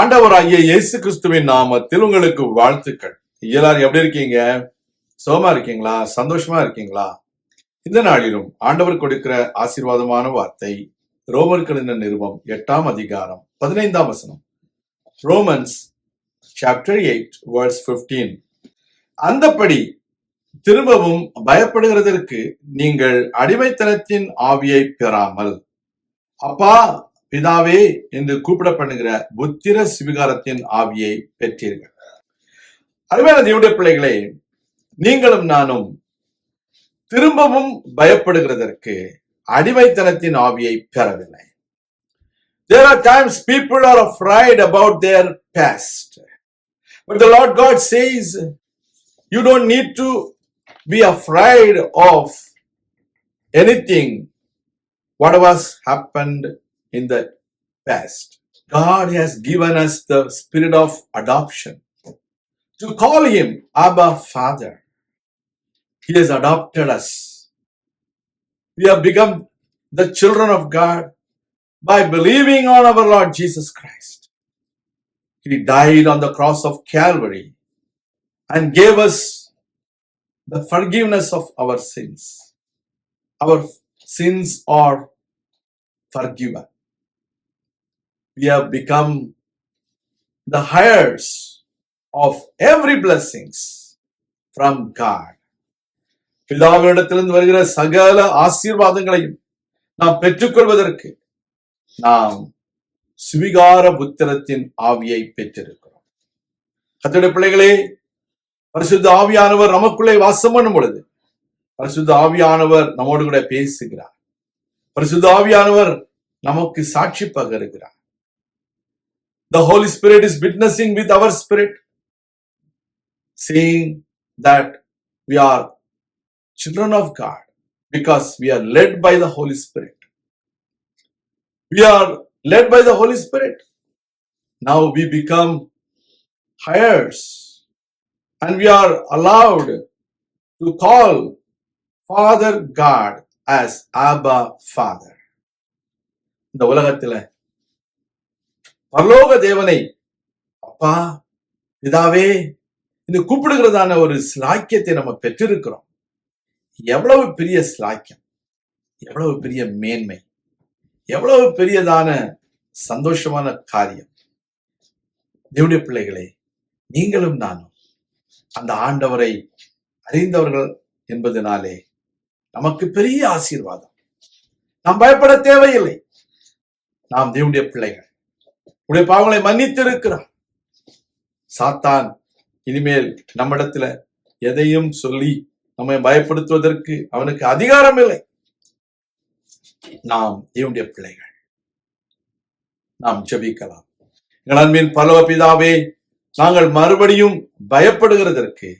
ஆண்டவராகிய இயேசு கிறிஸ்துவின் நாமத்தில் உங்களுக்கு வாழ்த்துக்கள். எல்லாரும் எப்படி இருக்கீங்க? சுகமா இருக்கீங்களா? சந்தோஷமா இருக்கீங்களா? இந்த நாளிலும் ஆண்டவர் கொடுக்கிற ஆசீர்வாதமான வார்த்தை ரோமர்கள் நிருபம் 8ஆம் அதிகாரம் 15ஆம் வசனம். Romans chapter 8 verse 15. அந்தப்படி திரும்பவும் பயப்படுகிறதற்கு நீங்கள் அடிமைத்தனத்தின் ஆவியை பெறாமல் அப்பா பிதாவே என்று கூப்பிடப்படுகிற புத்திர சுவிகாரத்தின் ஆவியை பெற்றீர்கள். அருமையான தேவனுடைய பிள்ளைகளே, நீங்களும் நானும் திரும்பவும் பயப்படுகிறதற்கு அடிமைத்தனத்தின் ஆவியை பெறவில்லை. There are times people are afraid about their past. But the Lord God says, you don't need to be afraid of anything what has happened in the past. God has given us the spirit of adoption to call him Abba Father. He has adopted us. We have become the children of God by believing on our Lord Jesus Christ. He died on the cross of Calvary and gave us the forgiveness of our sins. Our sins are forgiven. We have become the heirs of every blessings from God. பிதாவினிடத்திலிருந்து வருகிற சகல ஆசீர்வாதங்களையும் நாம் பெற்றுக்கொள்வதற்கு நாம் சுவிகார புத்திரத்தின் ஆவியை பெற்றிருக்கிறோம். கர்த்தருடைய பிள்ளைகளே, பரிசுத்த ஆவியானவர் நமக்குள்ளே வாசம் பண்ணும் பொழுது பரிசுத்த ஆவியானவர் நம்மோடு கூட பேசுகிறார். பரிசுத்த ஆவியானவர் நமக்கு சாட்சி பகருகிறார். The Holy Spirit is witnessing with our spirit, saying that we are children of God because we are led by the Holy Spirit. We are led by the Holy Spirit. Now we become heirs and we are allowed to call Father God as Abba Father. இந்த உலகத்துல பரலோக தேவனை அப்பா பிதாவே இந்த கூப்பிடுகிறதான ஒரு ஸ்லாக்கியத்தை நம்ம பெற்றிருக்கிறோம். எவ்வளவு பெரிய ஸ்லாக்கியம், எவ்வளவு பெரிய மேன்மை, எவ்வளவு பெரியதான சந்தோஷமான காரியம். தேவனுடைய பிள்ளைகளே, நீங்களும் நானும் அந்த ஆண்டவரை அறிந்தவர்கள் என்பதனாலே நமக்கு பெரிய ஆசீர்வாதம். நாம் பயப்பட தேவையில்லை. நாம் தேவனுடைய பிள்ளைகள். உடைய பாவங்களை மன்னித்திருக்கிறார். சாத்தான் இனிமேல் நம்மிடத்துல எதையும் சொல்லி நம்மை பயப்படுத்துவதற்கு அவனுக்கு அதிகாரம் இல்லை. நாம் தேவனுடைய பிள்ளைகள். நாம் ஜெபிக்கலாம். எங்கள் அன்பின் பரலோக பிதாவே, நாங்கள் மறுபடியும் பயப்படுகிறதற்கு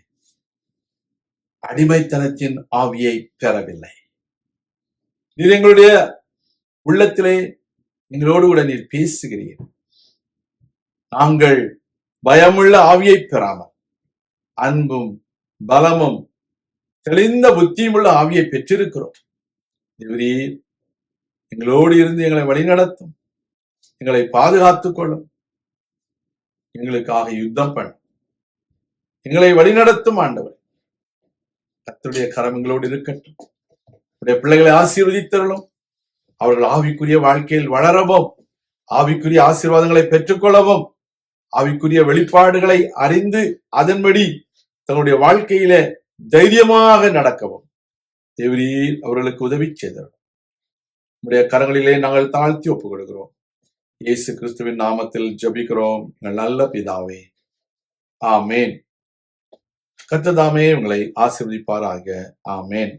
அடிமைத்தனத்தின் ஆவியை பெறவில்லை. நீர் எங்களுடைய உள்ளத்திலே எங்களோடு கூட நீர் பேசுகிறீர். நாங்கள் பயமுள்ள ஆவியை பெறாமல் அன்பும் பலமும் தெளிந்த புத்தியும் உள்ள ஆவியை பெற்றிருக்கிறோம். தேவரீர் எங்களோடு இருந்து எங்களை வழிநடத்தும், எங்களை பாதுகாத்துக் கொள்ளும், எங்களுக்காக யுத்தம் பண்ண எங்களை வழிநடத்தும் ஆண்டவர். கர்த்தருடைய கரம் எங்களோடு இருக்கட்டும். உடைய பிள்ளைகளை ஆசீர்வதித்தருளும். அவர்கள் ஆவிக்குரிய வாழ்க்கையில் வளரவும், ஆவிக்குரிய ஆசீர்வாதங்களை பெற்றுக்கொள்ளவும், ஆவிக்குரிய வெளிப்பாடுகளை அறிந்து அதன்படி தங்களுடைய வாழ்க்கையில தைரியமாக நடக்கவும் தேவரீர் அவர்களுக்கு உதவி செய்தார். நம்முடைய கரங்களிலே நாங்கள் தாழ்த்தி ஒப்புக் கொடுக்கிறோம். இயேசு கிறிஸ்துவின் நாமத்தில் ஜெபிக்கிறோம் எங்கள் நல்ல பிதாவே, ஆமேன். கர்த்தர் தாமே உங்களை ஆசீர்வதிப்பாராக. ஆமேன்.